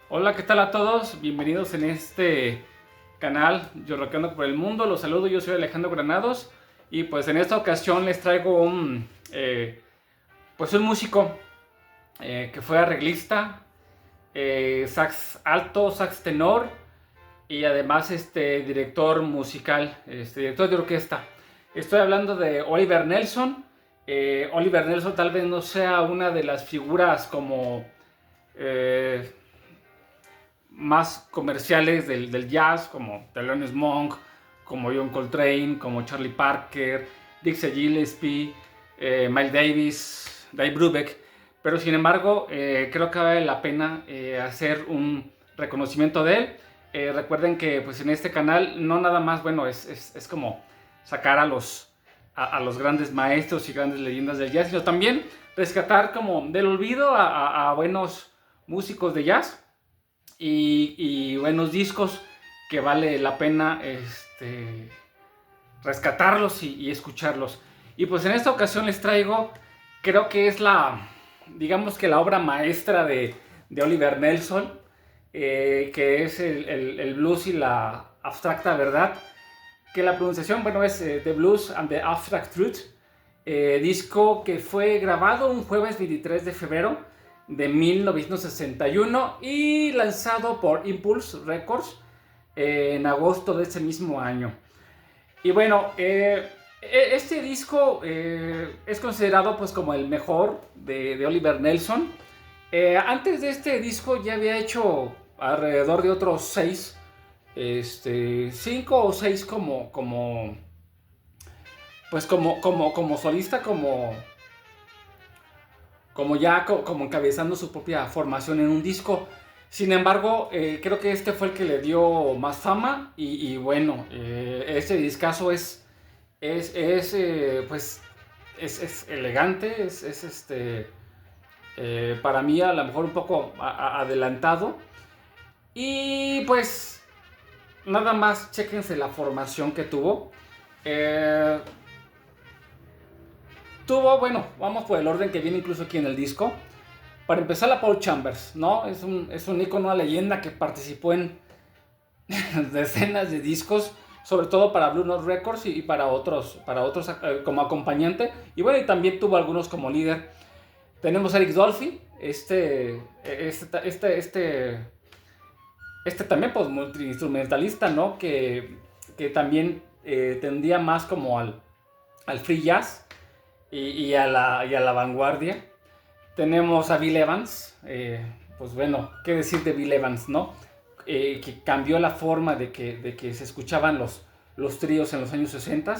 Hola, ¿qué tal a todos? Bienvenidos en este canal Yo Rockeando por el Mundo. Los saludo, yo soy Alejandro Granados y pues en esta ocasión les traigo un músico que fue arreglista, sax alto, sax tenor y además director musical, director de orquesta. Estoy hablando de Oliver Nelson. Oliver Nelson tal vez no sea una de las figuras como eh, más comerciales del jazz, como Thelonious Monk, como John Coltrane, como Charlie Parker, Dixie Gillespie, Miles Davis, Dave Brubeck. Pero sin embargo, creo que vale la pena hacer un reconocimiento de él. Recuerden que pues en este canal no nada más, bueno, es como sacar a los grandes maestros y grandes leyendas del jazz, sino también rescatar como del olvido a buenos músicos de jazz y buenos discos que vale la pena rescatarlos y escucharlos. Y pues en esta ocasión les traigo, creo que es digamos que la obra maestra de Oliver Nelson, que es el blues y la abstracta verdad, que la pronunciación, bueno, es The Blues and the Abstract Truth, disco que fue grabado un jueves 23 de febrero de 1961 y lanzado por Impulse Records en agosto de ese mismo año. Y bueno, este disco es considerado pues como el mejor de Oliver Nelson. Antes de este disco ya había hecho alrededor de otros 6, 5 o 6 como solista, como encabezando su propia formación en un disco. Sin embargo, creo que este fue el que le dio más fama y bueno, este discazo pues, es elegante, para mí a lo mejor un poco adelantado. Y pues nada más chéquense la formación que tuvo. Eh, bueno, vamos por el orden que viene incluso aquí en el disco. Para empezar, la Paul Chambers, ¿no? Es un ícono, una leyenda que participó en decenas de discos, sobre todo para Blue Note Records y para otros como acompañante. Y bueno, y también tuvo algunos como líder. Tenemos a Eric Dolphy, también pues multiinstrumentalista, ¿no? Que también tendía más como al free jazz y a la vanguardia. Tenemos a Bill Evans, pues bueno, qué decir de Bill Evans, ¿no? Que cambió la forma de que se escuchaban los tríos en los años 60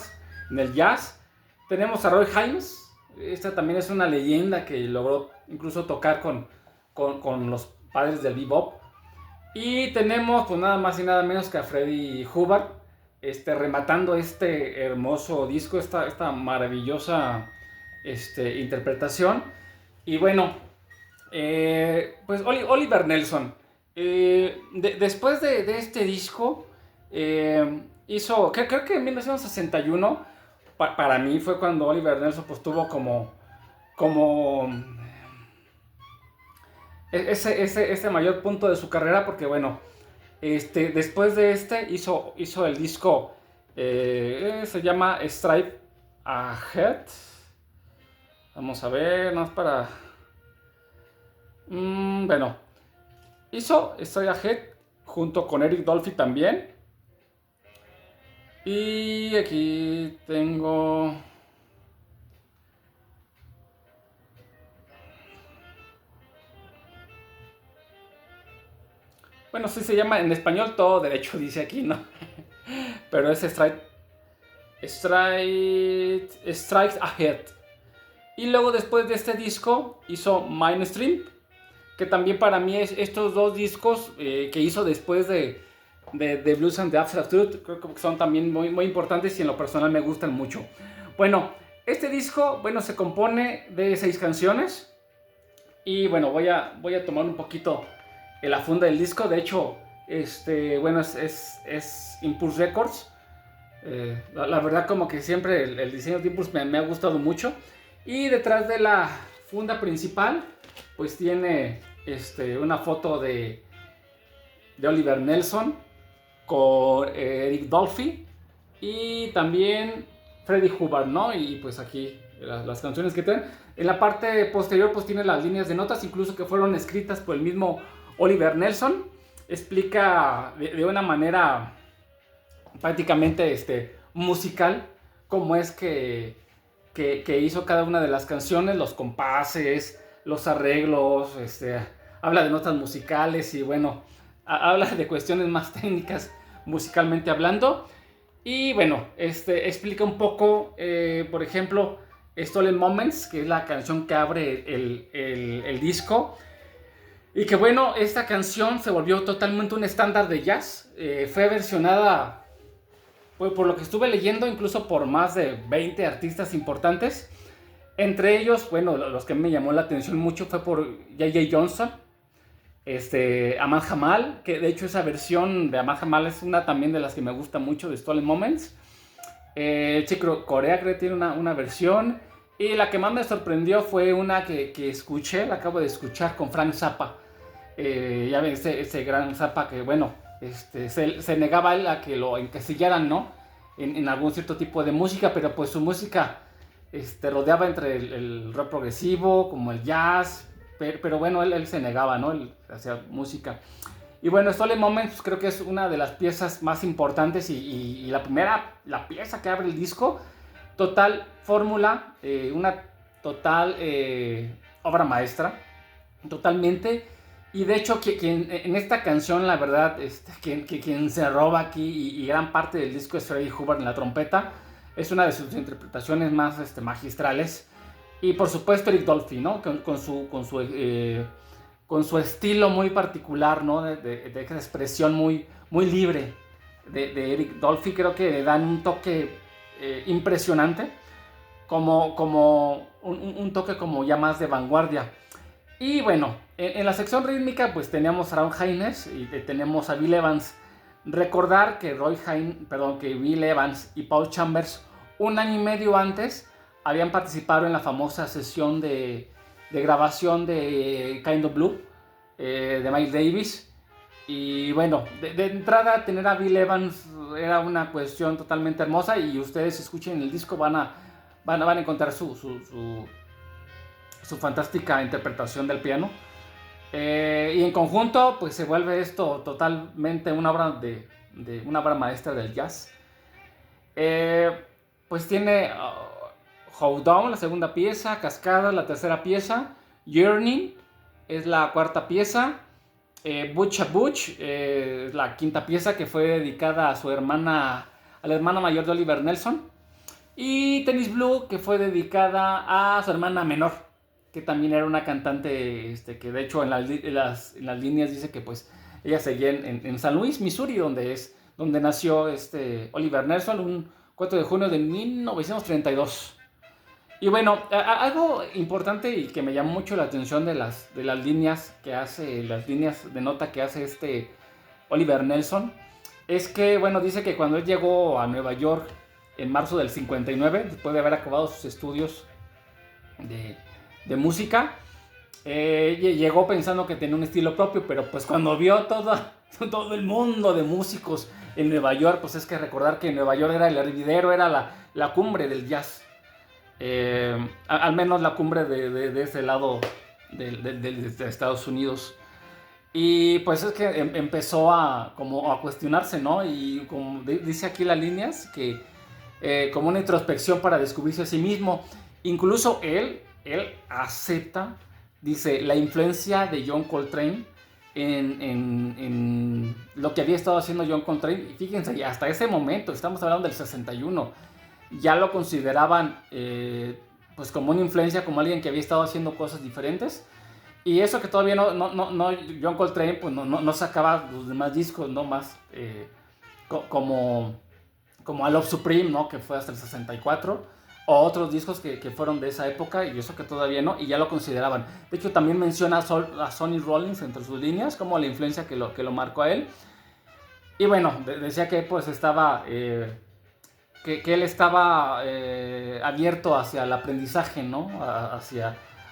en el jazz. Tenemos a Roy Haynes, esta también es una leyenda que logró incluso tocar con los padres del bebop. Y tenemos pues nada más y nada menos que a Freddie Hubbard, rematando este hermoso disco, esta maravillosa interpretación. Y bueno, pues Oliver Nelson, después de este disco, hizo, creo que en 1961, para mí fue cuando Oliver Nelson pues tuvo como ese mayor punto de su carrera, porque bueno, después de hizo el disco, se llama Stripe Ahead. Vamos a ver, más para... bueno, hizo Stripe Ahead junto con Eric Dolphy también. Y aquí tengo... Bueno, sí se llama en español todo derecho, dice aquí, ¿no? Pero es Strikes Ahead. Y luego después de este disco hizo Mainstream, que también para mí es estos dos discos que hizo después de Blues and the Abstract Truth, creo que son también muy, muy importantes y en lo personal me gustan mucho. Bueno, este disco, bueno, se compone de 6 canciones y bueno, voy a tomar un poquito la funda del disco. De hecho, bueno, es Impulse Records. La verdad como que siempre el diseño de Impulse me ha gustado mucho. Y detrás de la funda principal, pues tiene una foto de Oliver Nelson con Eric Dolphy y también Freddie Hubbard, ¿no? Y pues aquí las canciones que tienen. En la parte posterior pues tiene las líneas de notas, incluso que fueron escritas por el mismo Oliver Nelson. Explica de una manera prácticamente musical cómo es que hizo cada una de las canciones, los compases, los arreglos, habla de notas musicales y bueno, habla de cuestiones más técnicas musicalmente hablando. Y bueno, explica un poco, por ejemplo, Stolen Moments, que es la canción que abre el disco. Y que bueno, esta canción se volvió totalmente un estándar de jazz. Fue versionada, pues, por lo que estuve leyendo, incluso por más de 20 artistas importantes. Entre ellos, bueno, los que me llamó la atención mucho fue por J.J. Johnson, Ahmad Jamal, que de hecho esa versión de Ahmad Jamal es una también de las que me gusta mucho, de Stolen Moments. Chick Corea creo que tiene una versión. Y la que más me sorprendió fue una que escuché, la acabo de escuchar, con Frank Zappa. Ya ven, ese gran Zappa que, bueno, se negaba a él a que lo encasillaran, ¿no? En algún cierto tipo de música, pero pues su música rodeaba entre el rock progresivo, como el jazz, pero bueno, él se negaba, ¿no? Él hacía música. Y bueno, Stolen Moments creo que es una de las piezas más importantes y la pieza que abre el disco, total fórmula, una total obra maestra, totalmente. Y de hecho, quien en esta canción, la verdad, quien se roba aquí y gran parte del disco es Freddie Hubbard en la trompeta. Es una de sus interpretaciones más magistrales. Y por supuesto Eric Dolphy, ¿no? Con su estilo muy particular, ¿no? De expresión muy, muy libre de Eric Dolphy. Creo que le dan un toque impresionante. Como un toque como ya más de vanguardia. Y bueno, en la sección rítmica pues teníamos a Ron Haynes y tenemos a Bill Evans. Recordar que Bill Evans y Paul Chambers un año y medio antes habían participado en la famosa sesión de grabación de Kind of Blue de Miles Davis. Y bueno, de entrada tener a Bill Evans era una cuestión totalmente hermosa y ustedes escuchen el disco van a encontrar su fantástica interpretación del piano. Y en conjunto pues se vuelve esto totalmente una obra maestra del jazz. Pues tiene Hold On, la segunda pieza, Cascada, la tercera pieza, Yearning es la cuarta pieza, Butch a Butch la quinta pieza, que fue dedicada a la hermana mayor de Oliver Nelson, y Tennis Blue, que fue dedicada a su hermana menor, que también era una cantante, que de hecho en las líneas dice que pues ella seguía en San Luis, Missouri, donde nació Oliver Nelson, un 4 de junio de 1932. Y bueno, algo importante y que me llamó mucho la atención de las líneas las líneas de nota que hace Oliver Nelson, es que, bueno, dice que cuando él llegó a Nueva York en marzo del 59, después de haber acabado sus estudios de música, llegó pensando que tenía un estilo propio, pero pues cuando vio todo el mundo de músicos en Nueva York, pues es que recordar que Nueva York era el hervidero, era la cumbre del jazz. Al menos la cumbre de ese lado de Estados Unidos. Y pues es que empezó a cuestionarse, ¿no? Y como dice aquí las líneas, que como una introspección para descubrirse a sí mismo. Incluso él acepta, dice, la influencia de John Coltrane en lo que había estado haciendo John Coltrane. Y fíjense, hasta ese momento, estamos hablando del 61, ya lo consideraban pues como una influencia, como alguien que había estado haciendo cosas diferentes. Y eso que todavía no John Coltrane pues no sacaba los demás discos, no más como A Love Supreme, ¿no? Que fue hasta el 64, o otros discos que fueron de esa época, y eso que todavía no, y ya lo consideraban. De hecho también menciona a Sonny Rollins entre sus líneas como la influencia que lo marcó a él. Y bueno, decía que pues estaba que él estaba abierto hacia el aprendizaje, ¿no?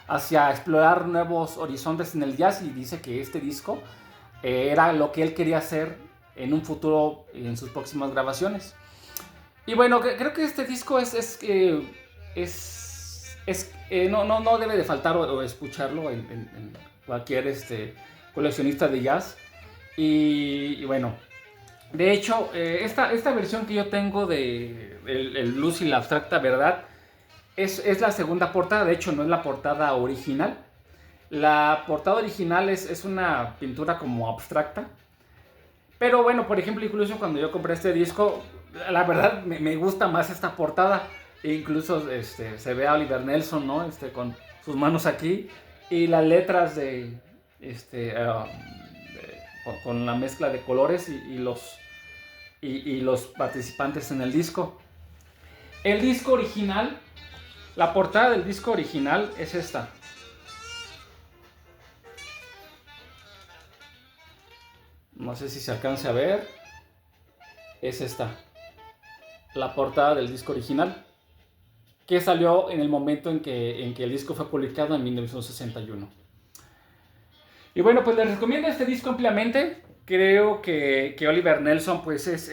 Hacia explorar nuevos horizontes en el jazz, y dice que este disco era lo que él quería hacer en un futuro en sus próximas grabaciones. Y bueno, creo que este disco no debe de faltar o escucharlo en cualquier coleccionista de jazz. Y bueno, de hecho, esta versión que yo tengo de el blues y la abstracta verdad es la segunda portada. De hecho, no es la portada original. La portada original es una pintura como abstracta. Pero bueno, por ejemplo, incluso cuando yo compré este disco, la verdad me gusta más esta portada. E incluso se ve a Oliver Nelson, ¿no? Con sus manos aquí. Y las letras con la mezcla de colores y los participantes en el disco. El disco original, la portada del disco original es esta. No sé si se alcance a ver. Es esta. La portada del disco original, que salió en el momento en que el disco fue publicado en 1961. Y bueno, pues les recomiendo este disco ampliamente. Creo que Oliver Nelson, pues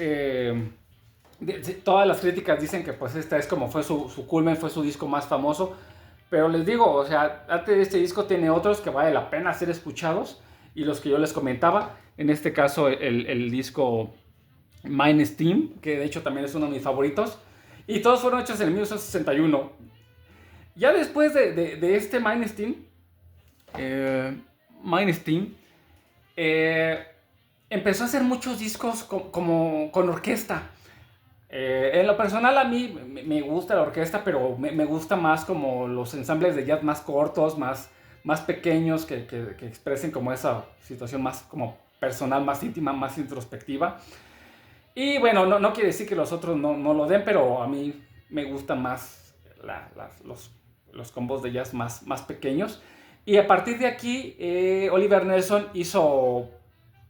todas las críticas dicen que pues esta es como fue su culmen, fue su disco más famoso. Pero les digo, o sea, antes de este disco tiene otros que vale la pena ser escuchados. Y los que yo les comentaba, en este caso el disco Mind Steam, que de hecho también es uno de mis favoritos. Y todos fueron hechos en 1961. Ya después de este Mind Steam, empezó a hacer muchos discos con orquesta. En lo personal a mí me gusta la orquesta, pero me gusta más como los ensambles de jazz más cortos, más pequeños, que expresen como esa situación más como personal, más íntima, más introspectiva. Y bueno, no quiere decir que los otros no lo den, pero a mí me gustan más los combos de jazz más pequeños. Y a partir de aquí, Oliver Nelson hizo,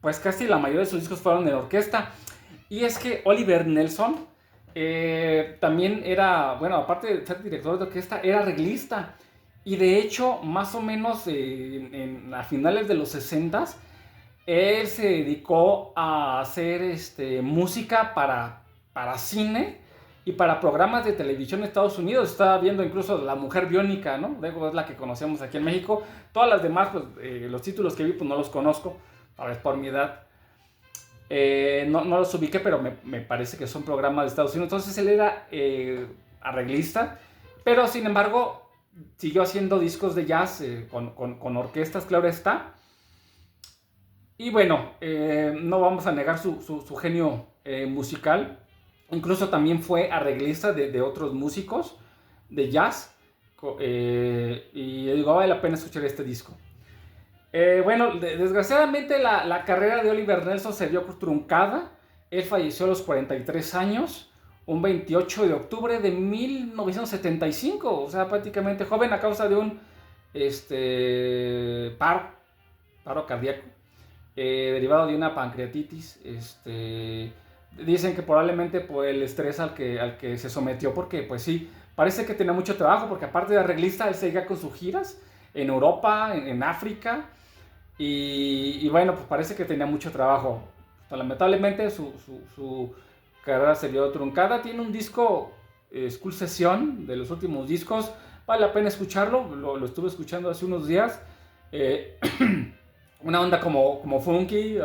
pues casi la mayoría de sus discos fueron en orquesta. Y es que Oliver Nelson también era, bueno, aparte de ser director de orquesta, era arreglista. Y de hecho, más o menos a finales de los 60s, él se dedicó a hacer música para cine y para programas de televisión en Estados Unidos. Estaba viendo incluso La Mujer Biónica, ¿no? Es la que conocemos aquí en México. Todas las demás, pues los títulos que vi, pues no los conozco, a ver, por mi edad. No los ubiqué, pero me parece que son programas de Estados Unidos. Entonces él era arreglista, pero sin embargo siguió haciendo discos de jazz con orquestas, claro está. Y bueno, no vamos a negar su genio musical. Incluso también fue arreglista de otros músicos de jazz. Y digo, vale la pena escuchar este disco. Bueno, desgraciadamente la carrera de Oliver Nelson se vio truncada. Él falleció a los 43 años, un 28 de octubre de 1975. O sea, prácticamente joven a causa de un paro cardíaco. Derivado de una pancreatitis. Dicen que probablemente por el estrés al que se sometió, porque pues sí, parece que tenía mucho trabajo, porque aparte de arreglista, él seguía con sus giras en Europa, en África, y bueno, pues parece que tenía mucho trabajo. Lamentablemente su carrera se vio truncada. Tiene un disco, School Session, de los últimos discos, vale la pena escucharlo, lo estuve escuchando hace unos días. Una onda como funky,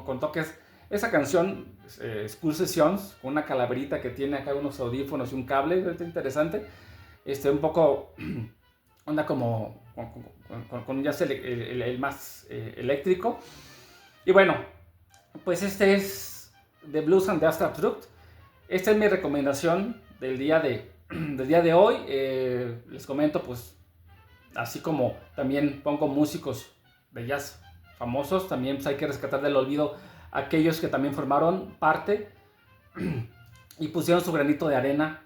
con toques. Esa canción, School Sessions, con una calaverita que tiene acá unos audífonos y un cable, está interesante. Un poco onda como con jazz el más eléctrico. Y bueno, pues este es The Blues and the Abstract Truth. Esta es mi recomendación del día de hoy. Les comento, pues, así como también pongo músicos de jazz famosos, también pues, hay que rescatar del olvido aquellos que también formaron parte y pusieron su granito de arena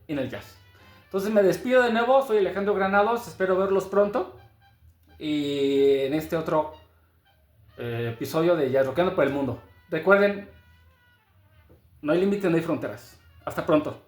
en el jazz. Entonces me despido de nuevo, soy Alejandro Granados, espero verlos pronto y en este otro episodio de Jazz Rockeando por el Mundo. Recuerden, no hay límites, no hay fronteras. Hasta pronto.